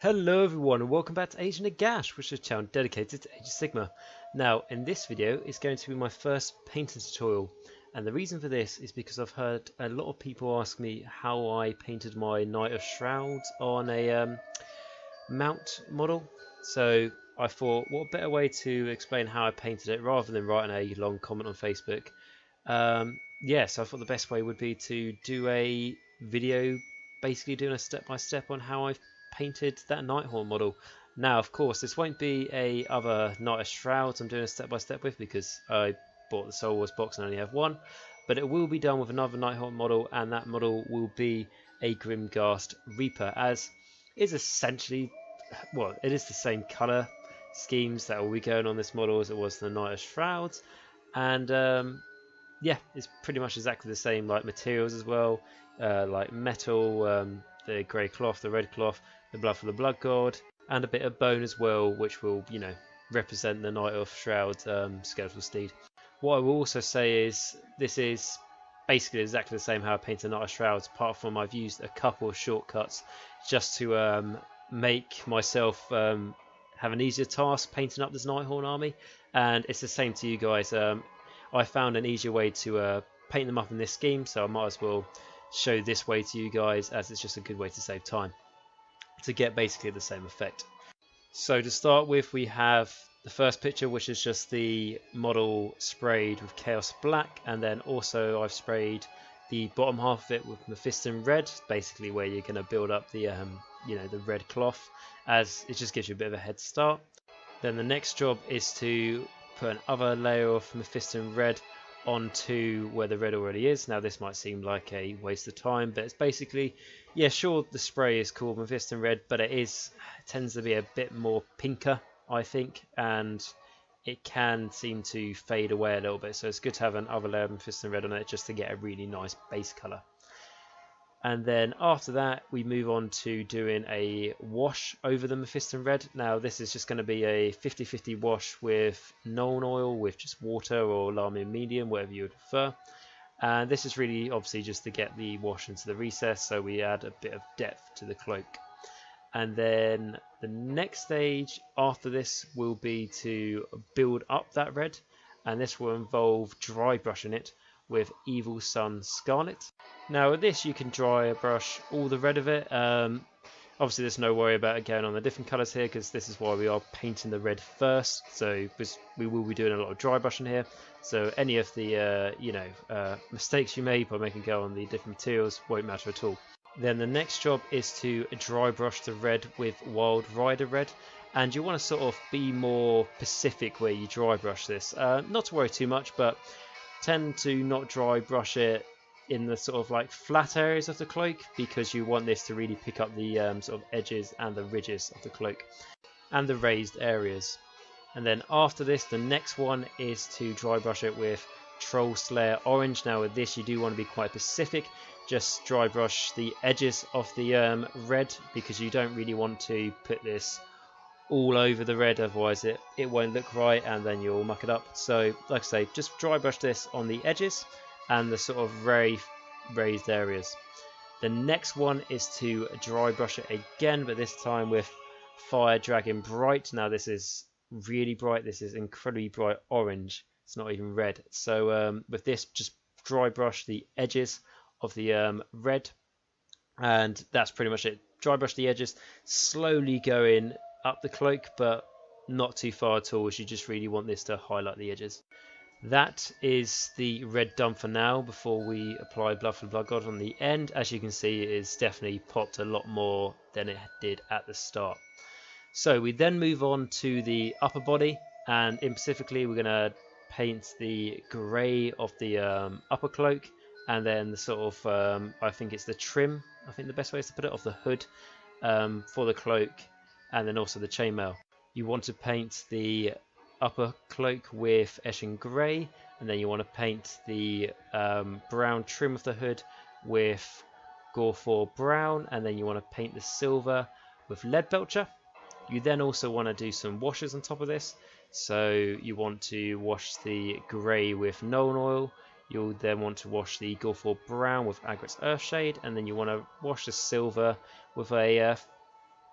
Hello everyone and welcome back to Age of Nagash, which is a channel dedicated to Age of Sigmar. Now in this video is going to be my first painting tutorial, and the reason for this is because I've heard a lot of people ask me how I painted my Knight of Shrouds on a mount model. So I thought, what better way to explain how I painted it rather than writing a long comment on Facebook. So I thought the best way would be to do a video basically doing a step-by-step on how I've painted that Nighthaunt model. Now of course this won't be a other Knight of Shrouds I'm doing a step-by-step with, because I bought the Soul Wars box and only have one, but it will be done with another Nighthaunt model, and that model will be a Grimghast Reaper, as is essentially, well, it is the same colour schemes that will be going on this model as it was the Knight of Shrouds, and yeah, it's pretty much exactly the same, like materials as well, like metal, the grey cloth, the red cloth, the blood for the blood god, and a bit of bone as well, which will, you know, represent the Knight of Shrouds skeletal steed. What I will also say is this is basically exactly the same how I painted Knight of Shrouds, apart from I've used a couple of shortcuts just to make myself have an easier task painting up this Nighthaunt army, and it's the same to you guys. I found an easier way to paint them up in this scheme, so I might as well show this way to you guys, as it's just a good way to save time to get basically the same effect. So to start with, we have the first picture, which is just the model sprayed with Chaos Black, and then also I've sprayed the bottom half of it with Mephiston Red, basically where you're going to build up the the red cloth, as it just gives you a bit of a head start. Then the next job is to put another layer of Mephiston Red onto where the red already is. Now this might seem like a waste of time, but it's basically, yeah, sure, the spray is called Mephiston Red, but it tends to be a bit more pinker, I think, and it can seem to fade away a little bit, so it's good to have another layer of Mephiston Red on it just to get a really nice base colour. And then after that we move on to doing a wash over the Mephiston Red. Now this is just going to be a 50-50 wash with Nuln Oil, with just water or Lamium Medium, whatever you would prefer. And this is really obviously just to get the wash into the recess, so we add a bit of depth to the cloak. And then the next stage after this will be to build up that red, and this will involve dry brushing it with Evil Sunz Scarlet. Now with this you can dry brush all the red of it. Obviously there's no worry about it going on the different colours here, because this is why we are painting the red first, so we will be doing a lot of dry brushing here, so any of the mistakes you made by making go on the different materials won't matter at all. Then the next job is to dry brush the red with Wild Rider Red, and you want to sort of be more specific where you dry brush this. Not to worry too much, but tend to not dry brush it in the sort of like flat areas of the cloak, because you want this to really pick up the sort of edges and the ridges of the cloak and the raised areas. And then after this, the next one is to dry brush it with Troll Slayer Orange. Now with this you do want to be quite specific, just dry brush the edges of the red, because you don't really want to put this all over the red, otherwise it won't look right and then you'll muck it up. So like I say, just dry brush this on the edges and the sort of very raised areas. The next one is to dry brush it again, but this time with Fire Dragon Bright. Now this is really bright, this is incredibly bright orange, it's not even red. So with this, just dry brush the edges of the red, and that's pretty much it. Dry brush the edges, slowly going up the cloak, but not too far at all, as you just really want this to highlight the edges. That is the red done for now, before we apply Blood for the Blood God on the end. As you can see, it is definitely popped a lot more than it did at the start. So we then move on to the upper body, and in specifically we're going to paint the grey of the upper cloak, and then the sort of I think it's the trim, I think the best way is to put it, of the hood for the cloak, and then also the chainmail. You want to paint the upper cloak with Eshin Grey, and then you want to paint the brown trim of the hood with Gorthor Brown, and then you want to paint the silver with Leadbelcher. You then also want to do some washes on top of this, so you want to wash the grey with Nuln Oil, you'll then want to wash the Gorthor Brown with Agrit's Earthshade, and then you want to wash the silver with a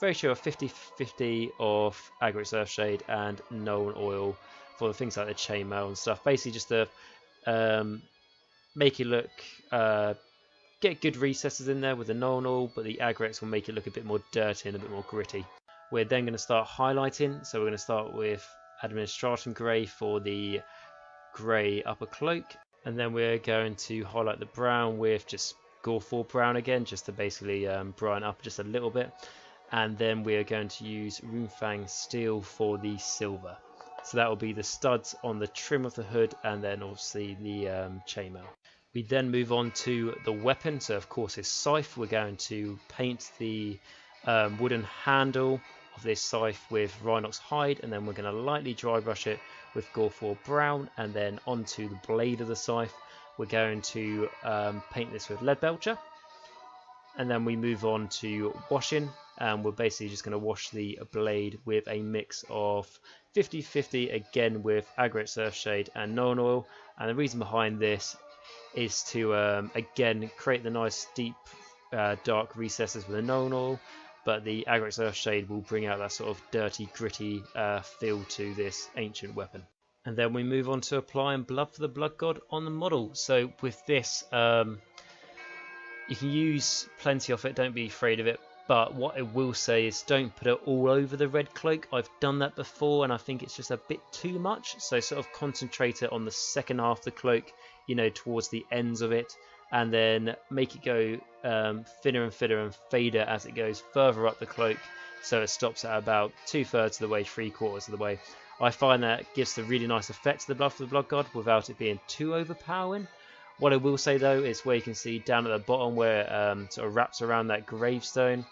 ratio of 50-50 of Agric Earthshade and Nuln Oil for the things like the chainmail and stuff. Basically just to make it look, get good recesses in there with the Nuln Oil, but the Agrics will make it look a bit more dirty and a bit more gritty. We're then going to start highlighting, so we're going to start with Administratum Grey for the grey upper cloak, and then we're going to highlight the brown with just Gorthor Brown again, just to basically brighten up just a little bit. And then we are going to use Rune Fang Steel for the silver. So that will be the studs on the trim of the hood, and then obviously the chainmail. We then move on to the weapon. So of course his scythe, we're going to paint the wooden handle of this scythe with Rhinox hide, and then we're going to lightly dry brush it with Gorthor Brown, and then onto the blade of the scythe we're going to paint this with Lead Belcher. And then we move on to washing, and we're basically just going to wash the blade with a mix of 50-50 again with Agric Earthshade and Nuln Oil. And the reason behind this is to again create the nice deep dark recesses with the Nuln Oil, but the Agric Earthshade will bring out that sort of dirty, gritty feel to this ancient weapon. And then we move on to applying Blood for the Blood God on the model. So with this, you can use plenty of it, don't be afraid of it. But what I will say is don't put it all over the red cloak. I've done that before and I think it's just a bit too much. So sort of concentrate it on the second half of the cloak, you know, towards the ends of it. And then make it go thinner and thinner and fader as it goes further up the cloak. So it stops at about 2/3 of the way, 3/4 of the way. I find that gives the really nice effect to the Blood for the Blood God without it being too overpowering. What I will say though is where you can see down at the bottom where it sort of wraps around that gravestone,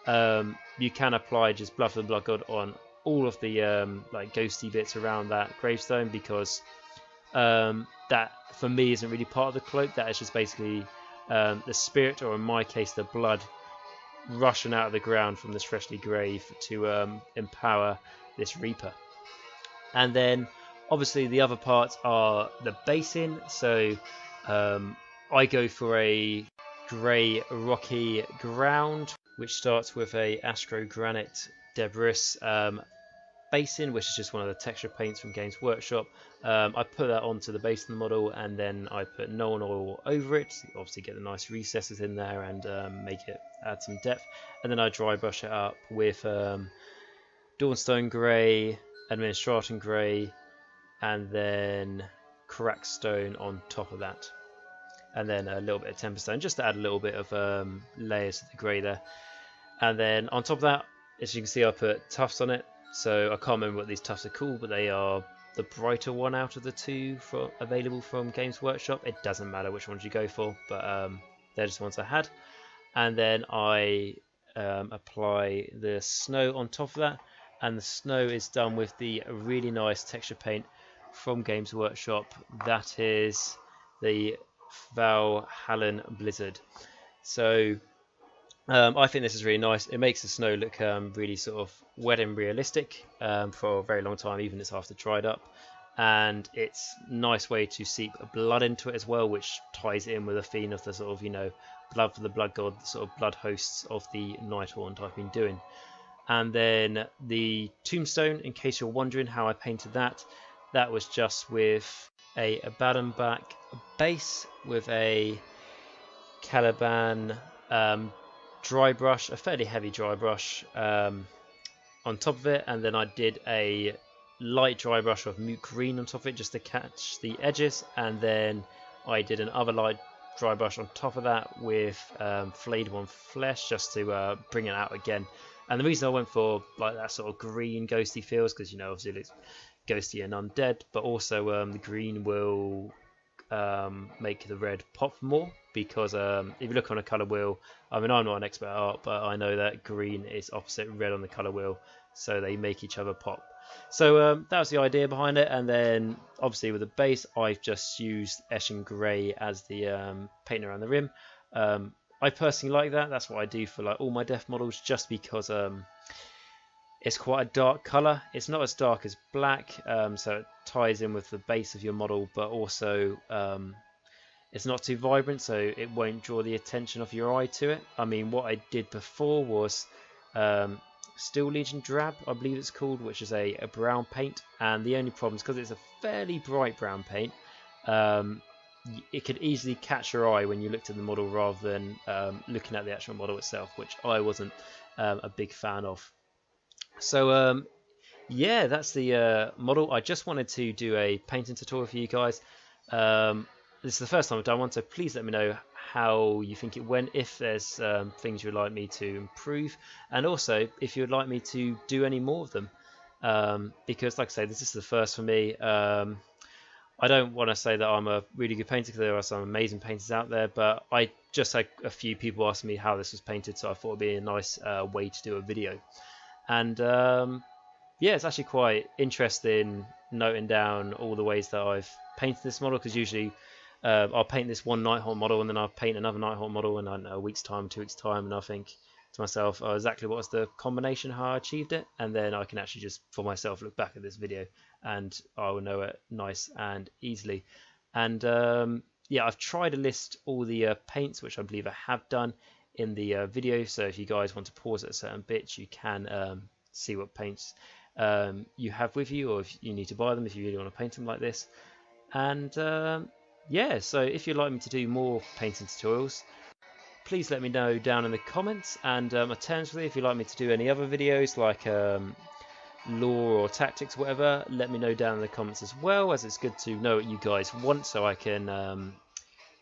you can apply just Blood for the Blood God on all of the like ghosty bits around that gravestone, because that for me isn't really part of the cloak. That is just basically the spirit, or in my case the blood, rushing out of the ground from this freshly grave to empower this Reaper. And then obviously the other parts are the basing. So I go for a grey rocky ground, which starts with a Astro Granite Debris basin, which is just one of the texture paints from Games Workshop. I put that onto the base of the model, and then I put Nuln Oil over it, obviously get the nice recesses in there and make it add some depth. And then I dry brush it up with Dawnstone Grey, Administratum Grey, and then Crackstone on top of that, and then a little bit of Temperstone just to add a little bit of layers to the grey there. And then on top of that, as you can see, I put tufts on it. So I can't remember what these tufts are called, but they are the brighter one out of the two available from Games Workshop. It doesn't matter which ones you go for, but they're just the ones I had. And then I apply the snow on top of that, and the snow is done with the really nice texture paint from Games Workshop. That is the Valhallan Blizzard. So I think this is really nice. It makes the snow look really sort of wet and realistic for a very long time, even it's after dried up. And it's a nice way to seep blood into it as well, which ties in with the theme of the sort of, you know, Blood for the Blood God, the sort of blood hosts of the Nighthaunt I've been doing. And then the tombstone, in case you're wondering how I painted that, that was just with a Abaddon back base with a Caliban dry brush, a fairly heavy dry brush on top of it, and then I did a light dry brush of Moot Green on top of it just to catch the edges, and then I did another light dry brush on top of that with Flayed One Flesh just to bring it out again. And the reason I went for like that sort of green ghosty feels, because, you know, obviously it looks ghosty and undead, but also the green will make the red pop more, because if you look on a colour wheel, I mean, I'm not an expert at art, but I know that green is opposite red on the colour wheel, so they make each other pop. So that was the idea behind it. And then obviously with the base, I've just used Eshin Grey as the paint around the rim. I personally like that. That's what I do for like all my death models, just because it's quite a dark colour. It's not as dark as black, so it ties in with the base of your model, but also it's not too vibrant, so it won't draw the attention of your eye to it. I mean, what I did before was Steel Legion Drab, I believe it's called, which is a brown paint. And the only problem is because it's a fairly bright brown paint, it could easily catch your eye when you looked at the model rather than looking at the actual model itself, which I wasn't a big fan of. So yeah, that's the model. I just wanted to do a painting tutorial for you guys. This is the first time I've done one, so please let me know how you think it went, if there's things you'd like me to improve, and also if you'd like me to do any more of them, because like I say, this is the first for me. I don't want to say that I'm a really good painter, because there are some amazing painters out there, but I just had a few people ask me how this was painted, so I thought it'd be a nice way to do a video. And yeah, it's actually quite interesting noting down all the ways that I've painted this model, because usually I'll paint this one Nighthaunt model and then I'll paint another Nighthaunt model in, I don't know, a week's time, 2 weeks' time, and I think to myself, oh, exactly what was the combination, how I achieved it, and then I can actually just for myself look back at this video and I will know it nice and easily. And yeah, I've tried to list all the paints, which I believe I have done in the video, so if you guys want to pause at a certain bit, you can see what paints you have with you, or if you need to buy them if you really want to paint them like this. And yeah, so if you'd like me to do more painting tutorials, please let me know down in the comments. And alternatively, if you'd like me to do any other videos like lore or tactics, whatever, let me know down in the comments as well, as it's good to know what you guys want, so I can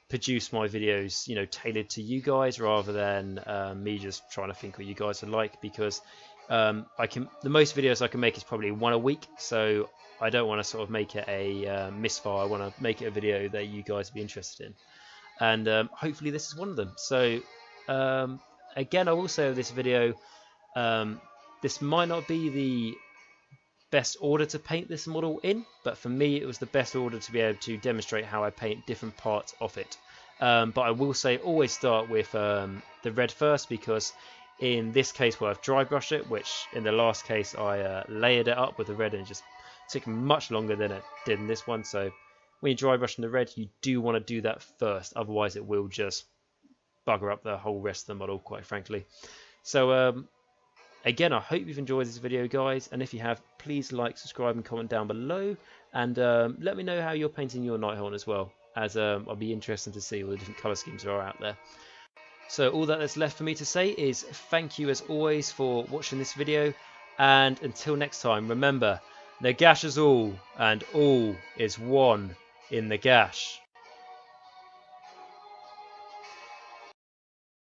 produce my videos, you know, tailored to you guys, rather than me just trying to think what you guys would like, because the most videos I can make is probably one a week, so I don't want to sort of make it a misfire. I want to make it a video that you guys would be interested in, and hopefully this is one of them. So again, I will say of this video, this might not be the best order to paint this model in, but for me it was the best order to be able to demonstrate how I paint different parts of it. But I will say always start with the red first, because in this case where I've dry brushed it, which in the last case I layered it up with the red, and it just took much longer than it did in this one. So when you're dry brushing the red, you do want to do that first, otherwise it will just bugger up the whole rest of the model, quite frankly. So again, I hope you've enjoyed this video, guys, and if you have, please like, subscribe and comment down below, and let me know how you're painting your Nighthaunt as well, as I'll be interested to see all the different colour schemes there are out there. So all that is left for me to say is thank you as always for watching this video, and until next time, remember, Nagash is all, and all is one in Nagash.